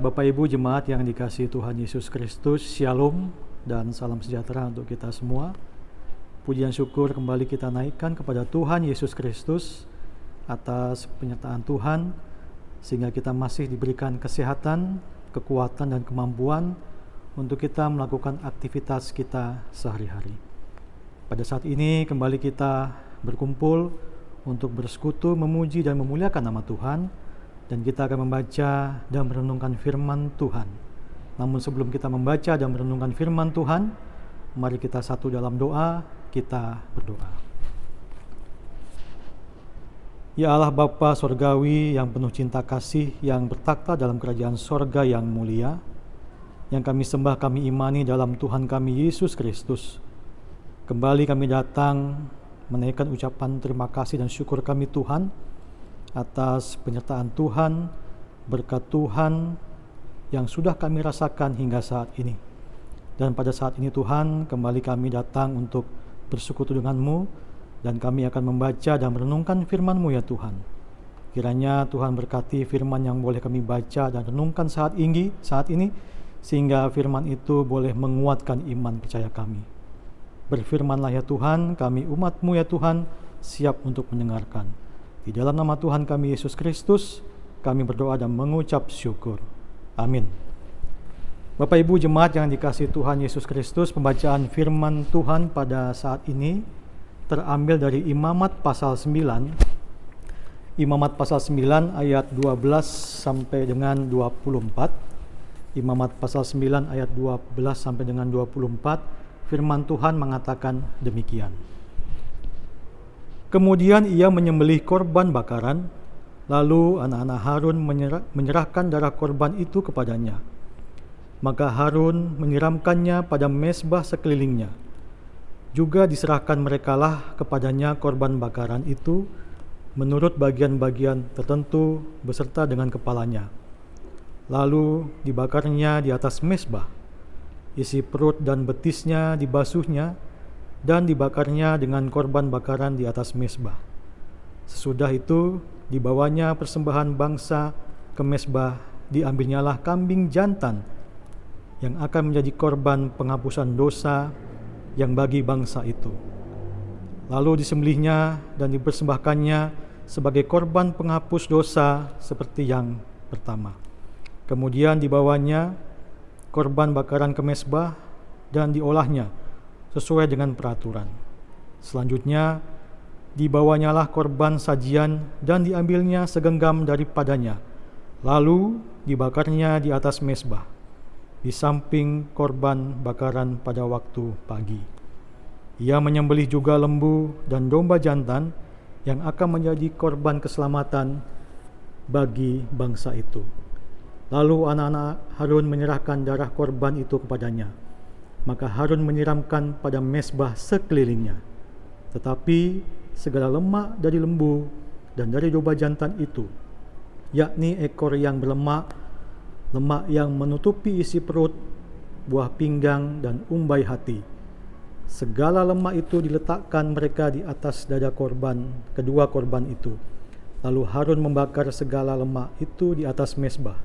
Bapak Ibu jemaat yang dikasihi Tuhan Yesus Kristus, Shalom dan salam sejahtera untuk kita semua. Pujian syukur kembali kita naikkan kepada Tuhan Yesus Kristus atas penyertaan Tuhan, sehingga kita masih diberikan kesehatan, kekuatan dan kemampuan untuk kita melakukan aktivitas kita sehari-hari. Pada saat ini kembali kita berkumpul untuk bersekutu, memuji dan memuliakan nama Tuhan, dan kita akan membaca dan merenungkan firman Tuhan. Namun sebelum kita membaca dan merenungkan firman Tuhan, mari kita satu dalam doa, kita berdoa. Ya Allah Bapa Sorgawi yang penuh cinta kasih, yang bertakhta dalam kerajaan sorga yang mulia, yang kami sembah, kami imani dalam Tuhan kami Yesus Kristus. Kembali kami datang menaikkan ucapan terima kasih dan syukur kami Tuhan atas penyertaan Tuhan, berkat Tuhan yang sudah kami rasakan hingga saat ini. Dan pada saat ini Tuhan, kembali kami datang untuk bersekutu dengan-Mu, dan kami akan membaca dan merenungkan firman-Mu ya Tuhan. Kiranya Tuhan berkati firman yang boleh kami baca dan renungkan saat ini, sehingga firman itu boleh menguatkan iman percaya kami. Berfirmanlah ya Tuhan, kami umat-Mu ya Tuhan, siap untuk mendengarkan. Di dalam nama Tuhan kami Yesus Kristus, kami berdoa dan mengucap syukur. Amin. Bapak Ibu jemaat yang dikasihi Tuhan Yesus Kristus, pembacaan firman Tuhan pada saat ini terambil dari Imamat pasal 9. Imamat pasal 9 ayat 12 sampai dengan 24. Imamat pasal 9 ayat 12 sampai dengan 24. Firman Tuhan mengatakan demikian. Kemudian ia menyembelih korban bakaran, lalu anak-anak Harun menyerahkan darah korban itu kepadanya. Maka Harun menyiramkannya pada mezbah sekelilingnya. Juga diserahkan merekalah kepadanya korban bakaran itu menurut bagian-bagian tertentu beserta dengan kepalanya. Lalu dibakarnya di atas mezbah. Isi perut dan betisnya dibasuhnya, dan dibakarnya dengan korban bakaran di atas mezbah. Sesudah itu dibawanya persembahan bangsa ke mezbah, diambilnyalah kambing jantan yang akan menjadi korban penghapusan dosa yang bagi bangsa itu. Lalu disembelihnya dan dipersembahkannya sebagai korban penghapus dosa seperti yang pertama. Kemudian dibawanya korban bakaran ke mezbah dan diolahnya sesuai dengan peraturan. Selanjutnya dibawanyalah korban sajian dan diambilnya segenggam daripadanya, lalu dibakarnya di atas mezbah di samping korban bakaran pada waktu pagi. Ia menyembelih juga lembu dan domba jantan yang akan menjadi korban keselamatan bagi bangsa itu. Lalu anak-anak Harun menyerahkan darah korban itu kepadanya. Maka Harun menyiramkan pada mezbah sekelilingnya. Tetapi segala lemak dari lembu dan dari domba jantan itu, yakni ekor yang berlemak, lemak yang menutupi isi perut, buah pinggang dan umbai hati, segala lemak itu diletakkan mereka di atas dada kedua korban itu. Lalu Harun membakar segala lemak itu di atas mezbah.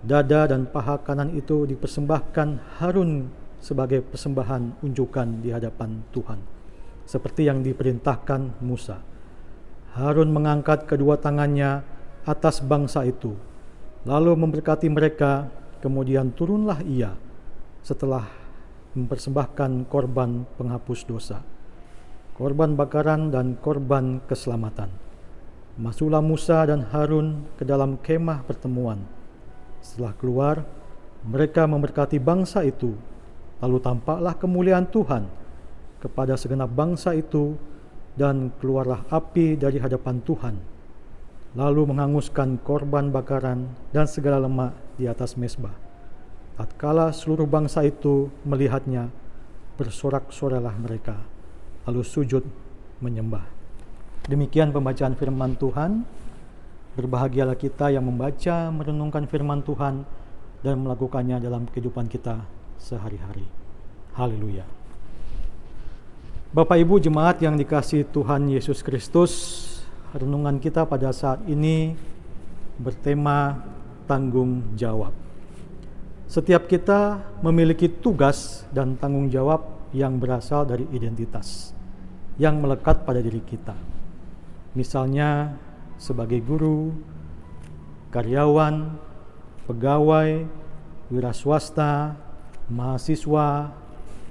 Dada dan paha kanan itu dipersembahkan Harun sebagai persembahan unjukan di hadapan Tuhan, seperti yang diperintahkan Musa. Harun mengangkat kedua tangannya atas bangsa itu, lalu memberkati mereka. Kemudian turunlah ia setelah mempersembahkan korban penghapus dosa, korban bakaran dan korban keselamatan. Masuklah Musa dan Harun ke dalam kemah pertemuan. Setelah keluar, mereka memberkati bangsa itu. Lalu tampaklah kemuliaan Tuhan kepada segenap bangsa itu, dan keluarlah api dari hadapan Tuhan, lalu menghanguskan korban bakaran dan segala lemak di atas mezbah. Tatkala seluruh bangsa itu melihatnya, bersorak-soralah mereka, lalu sujud menyembah. Demikian pembacaan firman Tuhan. Berbahagialah kita yang membaca, merenungkan firman Tuhan, dan melakukannya dalam kehidupan kita sehari-hari. Haleluya. Bapak Ibu jemaat yang dikasihi Tuhan Yesus Kristus, renungan kita pada saat ini bertema tanggung jawab. Setiap kita memiliki tugas dan tanggung jawab yang berasal dari identitas yang melekat pada diri kita. Misalnya sebagai guru, karyawan, pegawai, wira swasta, mahasiswa,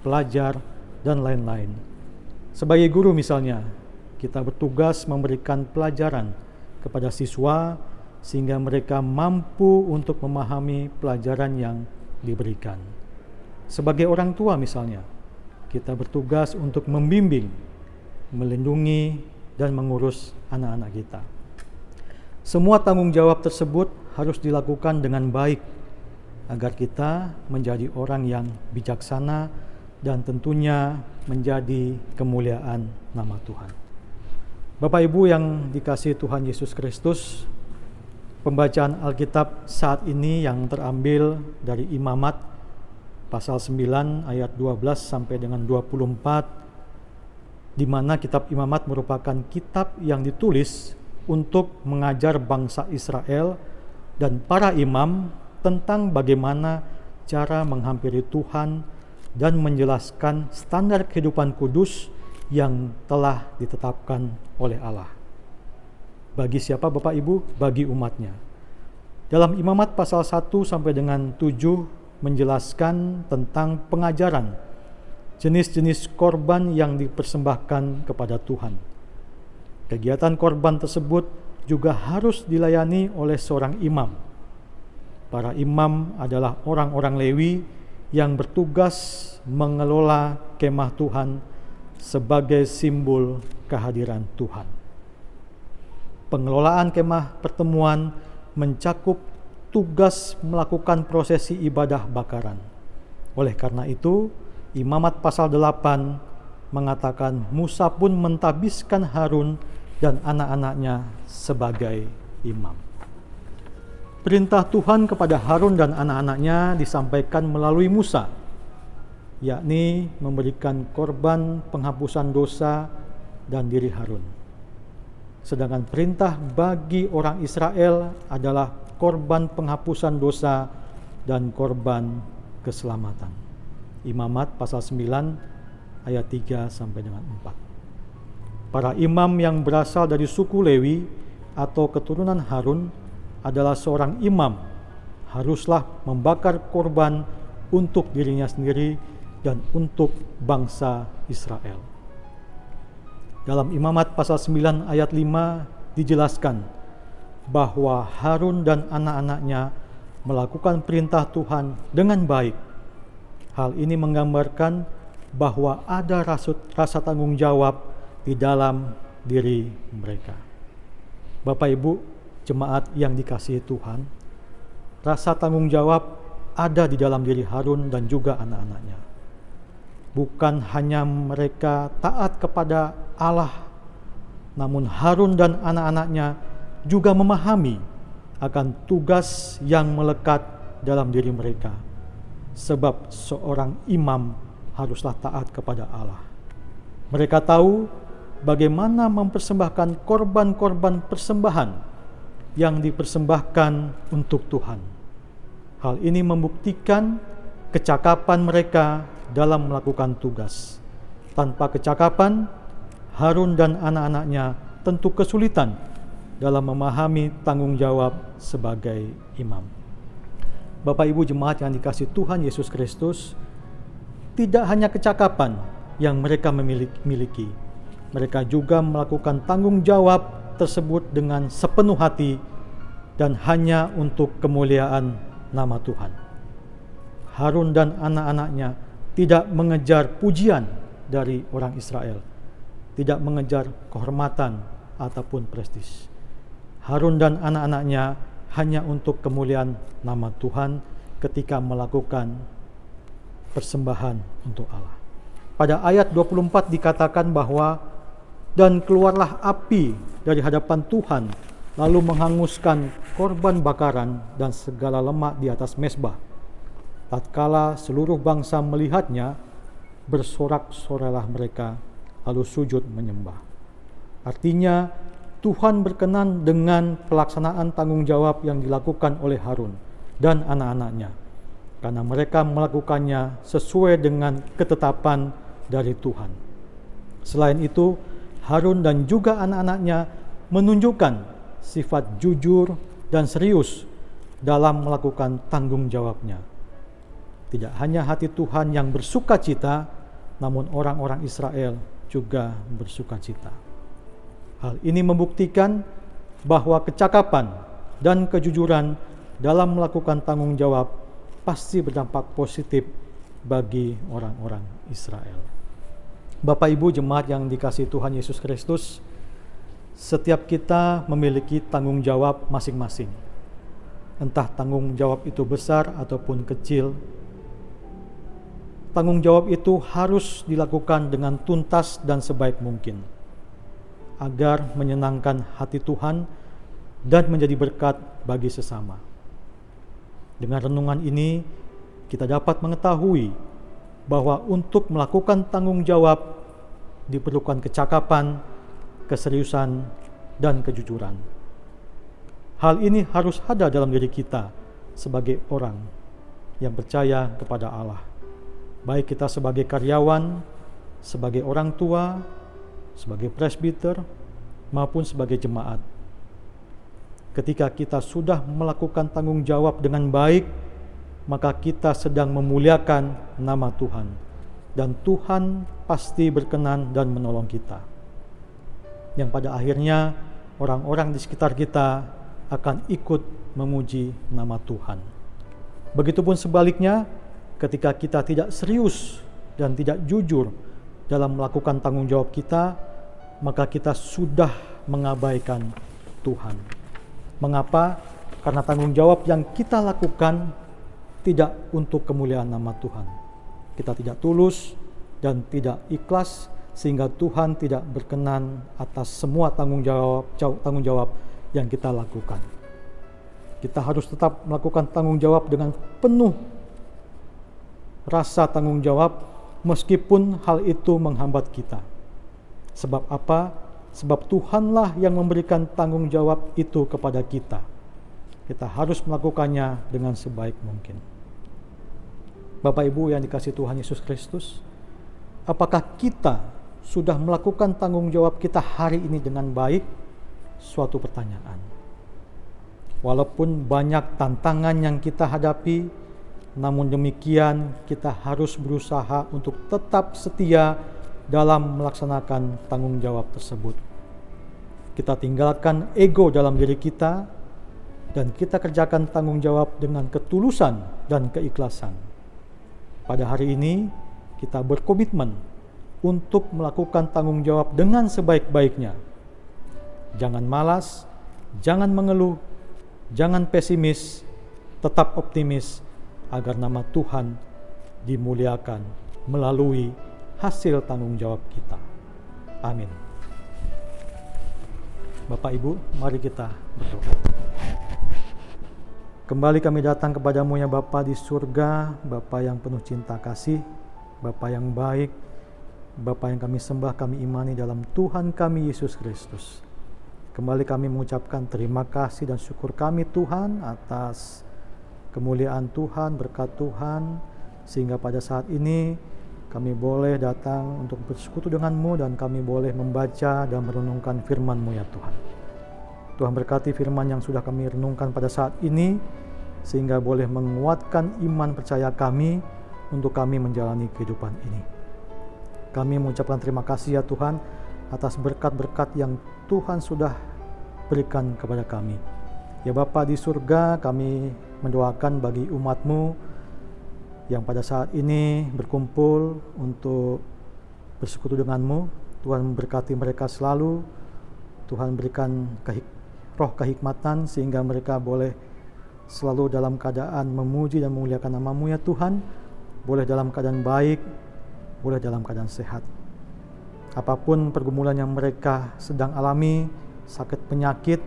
pelajar, dan lain-lain. Sebagai guru misalnya, kita bertugas memberikan pelajaran kepada siswa sehingga mereka mampu untuk memahami pelajaran yang diberikan. Sebagai orang tua misalnya, kita bertugas untuk membimbing, melindungi, dan mengurus anak-anak kita. Semua tanggung jawab tersebut harus dilakukan dengan baik agar kita menjadi orang yang bijaksana dan tentunya menjadi kemuliaan nama Tuhan. Bapak Ibu yang dikasihi Tuhan Yesus Kristus, pembacaan Alkitab saat ini yang terambil dari Imamat pasal 9 ayat 12 sampai dengan 24, di mana kitab Imamat merupakan kitab yang ditulis untuk mengajar bangsa Israel dan para imam tentang bagaimana cara menghampiri Tuhan dan menjelaskan standar kehidupan kudus yang telah ditetapkan oleh Allah. Bagi siapa Bapak Ibu? Bagi umatnya. Dalam Imamat pasal 1 sampai dengan 7 menjelaskan tentang pengajaran jenis-jenis korban yang dipersembahkan kepada Tuhan. Kegiatan korban tersebut juga harus dilayani oleh seorang imam. Para imam adalah orang-orang Lewi yang bertugas mengelola kemah Tuhan sebagai simbol kehadiran Tuhan. Pengelolaan kemah pertemuan mencakup tugas melakukan prosesi ibadah bakaran. Oleh karena itu, Imamat pasal 8 mengatakan Musa pun mentabiskan Harun dan anak-anaknya sebagai imam. Perintah Tuhan kepada Harun dan anak-anaknya disampaikan melalui Musa, yakni memberikan korban penghapusan dosa dan diri Harun. Sedangkan perintah bagi orang Israel adalah korban penghapusan dosa dan korban keselamatan. Imamat pasal 9 ayat 3 sampai dengan 4. Para imam yang berasal dari suku Lewi atau keturunan Harun adalah seorang imam haruslah membakar korban untuk dirinya sendiri dan untuk bangsa Israel. Dalam Imamat pasal 9 ayat 5 dijelaskan bahwa Harun dan anak-anaknya melakukan perintah Tuhan dengan baik. Hal ini menggambarkan bahwa ada rasa tanggung jawab di dalam diri mereka. Bapak Ibu, jemaat yang dikasihi Tuhan, rasa tanggung jawab ada di dalam diri Harun dan juga anak-anaknya. Bukan hanya mereka taat kepada Allah, namun Harun dan anak-anaknya juga memahami akan tugas yang melekat dalam diri mereka. Sebab seorang imam haruslah taat kepada Allah. Mereka tahu bagaimana mempersembahkan korban-korban persembahan yang dipersembahkan untuk Tuhan. Hal ini membuktikan kecakapan mereka dalam melakukan tugas. Tanpa kecakapan, Harun dan anak-anaknya tentu kesulitan dalam memahami tanggung jawab sebagai imam. Bapak Ibu jemaat yang dikasihi Tuhan Yesus Kristus, tidak hanya kecakapan yang mereka miliki, mereka juga melakukan tanggung jawab tersebut dengan sepenuh hati dan hanya untuk kemuliaan nama Tuhan. Harun dan anak-anaknya tidak mengejar pujian dari orang Israel, tidak mengejar kehormatan ataupun prestis. Harun dan anak-anaknya hanya untuk kemuliaan nama Tuhan ketika melakukan persembahan untuk Allah. Pada ayat 24 dikatakan bahwa dan keluarlah api dari hadapan Tuhan lalu menghanguskan korban bakaran dan segala lemak di atas mezbah. Tatkala seluruh bangsa melihatnya, bersorak-soralah mereka lalu sujud menyembah. Artinya Tuhan berkenan dengan pelaksanaan tanggung jawab yang dilakukan oleh Harun dan anak-anaknya, karena mereka melakukannya sesuai dengan ketetapan dari Tuhan. Selain itu, Harun dan juga anak-anaknya menunjukkan sifat jujur dan serius dalam melakukan tanggung jawabnya. Tidak hanya hati Tuhan yang bersuka cita, namun orang-orang Israel juga bersuka cita. Hal ini membuktikan bahwa kecakapan dan kejujuran dalam melakukan tanggung jawab pasti berdampak positif bagi orang-orang Israel. Bapak Ibu jemaat yang dikasihi Tuhan Yesus Kristus, setiap kita memiliki tanggung jawab masing-masing. Entah tanggung jawab itu besar ataupun kecil, tanggung jawab itu harus dilakukan dengan tuntas dan sebaik mungkin, agar menyenangkan hati Tuhan dan menjadi berkat bagi sesama. Dengan renungan ini, kita dapat mengetahui bahwa untuk melakukan tanggung jawab diperlukan kecakapan, keseriusan, dan kejujuran. Hal ini harus ada dalam diri kita sebagai orang yang percaya kepada Allah. Baik kita sebagai karyawan, sebagai orang tua, sebagai presbiter, maupun sebagai jemaat. Ketika kita sudah melakukan tanggung jawab dengan baik, maka kita sedang memuliakan nama Tuhan, dan Tuhan pasti berkenan dan menolong kita. Yang pada akhirnya orang-orang di sekitar kita akan ikut memuji nama Tuhan. Begitupun sebaliknya, ketika kita tidak serius dan tidak jujur dalam melakukan tanggung jawab kita, maka kita sudah mengabaikan Tuhan. Mengapa? Karena tanggung jawab yang kita lakukan tidak untuk kemuliaan nama Tuhan. Kita tidak tulus dan tidak ikhlas, sehingga Tuhan tidak berkenan atas semua tanggung jawab yang kita lakukan. Kita harus tetap melakukan tanggung jawab dengan penuh rasa tanggung jawab, meskipun hal itu menghambat kita. Sebab apa? Sebab Tuhanlah yang memberikan tanggung jawab itu kepada kita. Kita harus melakukannya dengan sebaik mungkin. Bapak Ibu yang dikasihi Tuhan Yesus Kristus, apakah kita sudah melakukan tanggung jawab kita hari ini dengan baik? Suatu pertanyaan. Walaupun banyak tantangan yang kita hadapi, namun demikian kita harus berusaha untuk tetap setia dalam melaksanakan tanggung jawab tersebut. Kita tinggalkan ego dalam diri kita dan kita kerjakan tanggung jawab dengan ketulusan dan keikhlasan. Pada hari ini kita berkomitmen untuk melakukan tanggung jawab dengan sebaik-baiknya. Jangan malas, jangan mengeluh, jangan pesimis, tetap optimis agar nama Tuhan dimuliakan melalui hasil tanggung jawab kita. Amin. Bapak Ibu, mari kita berdoa. Kembali kami datang kepadamu ya Bapa di surga, Bapa yang penuh cinta kasih, Bapa yang baik, Bapa yang kami sembah, kami imani dalam Tuhan kami Yesus Kristus. Kembali kami mengucapkan terima kasih dan syukur kami Tuhan atas kemuliaan Tuhan, berkat Tuhan, sehingga pada saat ini kami boleh datang untuk bersekutu dengan-Mu dan kami boleh membaca dan merenungkan firman-Mu ya Tuhan. Tuhan berkati firman yang sudah kami renungkan pada saat ini, sehingga boleh menguatkan iman percaya kami untuk kami menjalani kehidupan ini. Kami mengucapkan terima kasih ya Tuhan atas berkat-berkat yang Tuhan sudah berikan kepada kami. Ya Bapa di surga, kami mendoakan bagi umat-Mu yang pada saat ini berkumpul untuk bersekutu dengan-Mu. Tuhan memberkati mereka selalu. Tuhan berikan roh kehikmatan sehingga mereka boleh selalu dalam keadaan memuji dan memuliakan nama-Mu ya Tuhan. Boleh dalam keadaan baik, boleh dalam keadaan sehat. Apapun pergumulan yang mereka sedang alami, sakit penyakit,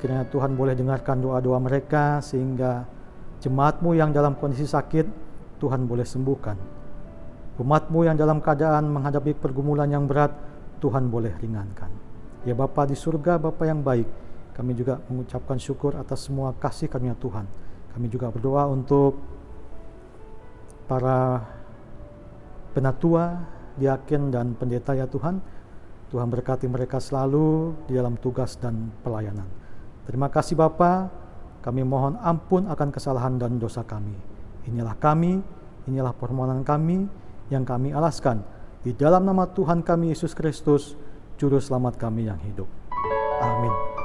kiranya Tuhan boleh dengarkan doa-doa mereka sehingga jemaat-Mu yang dalam kondisi sakit Tuhan boleh sembuhkan. Umat-Mu yang dalam keadaan menghadapi pergumulan yang berat, Tuhan boleh ringankan. Ya Bapa di surga, Bapa yang baik, kami juga mengucapkan syukur atas semua kasih karunia Tuhan. Kami juga berdoa untuk para penatua, diaken dan pendeta ya Tuhan. Tuhan berkati mereka selalu di dalam tugas dan pelayanan. Terima kasih Bapa, kami mohon ampun akan kesalahan dan dosa kami. Inilah kami, inilah permohonan kami yang kami alaskan di dalam nama Tuhan kami Yesus Kristus, Juru Selamat kami yang hidup. Amin.